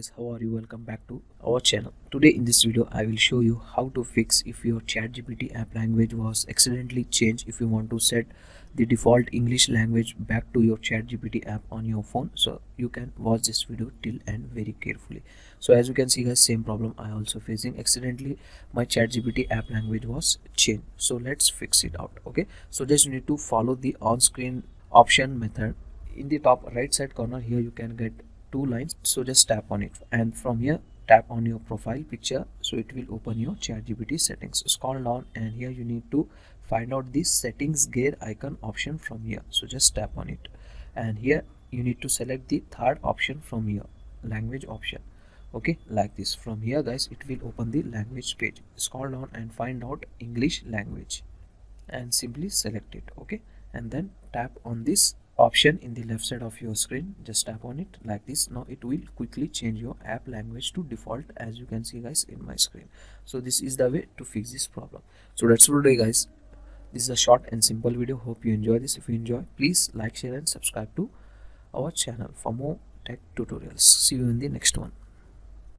guys, how are you? Welcome back to our channel. Today in this video I will show you how to fix if your ChatGPT app language was accidentally changed. If you want to set the default English language back to your ChatGPT app on your phone, so you can watch this video till end very carefully. So as you can see guys, same problem I also facing. Accidentally my ChatGPT app language was changed, so let's fix it out. Okay, so just you need to follow the on-screen option method. In the top right side corner here you can get two lines, so just tap on it, and from here tap on your profile picture, so it will open your ChatGPT settings. Scroll down and here you need to find out this settings gear icon option from here, so just tap on it, and here you need to select the third option from here, language option. Okay, like this. From here guys, it will open the language page. Scroll down and find out English language and simply select it. Okay, and then tap on this option in the left side of your screen. Just tap on it like this. Now it will quickly change your app language to default, as you can see guys in my screen. So this is the way to fix this problem. So that's for today guys. This is a short and simple video. Hope you enjoy this. If you enjoy, please like, share and subscribe to our channel for more tech tutorials. See you in the next one.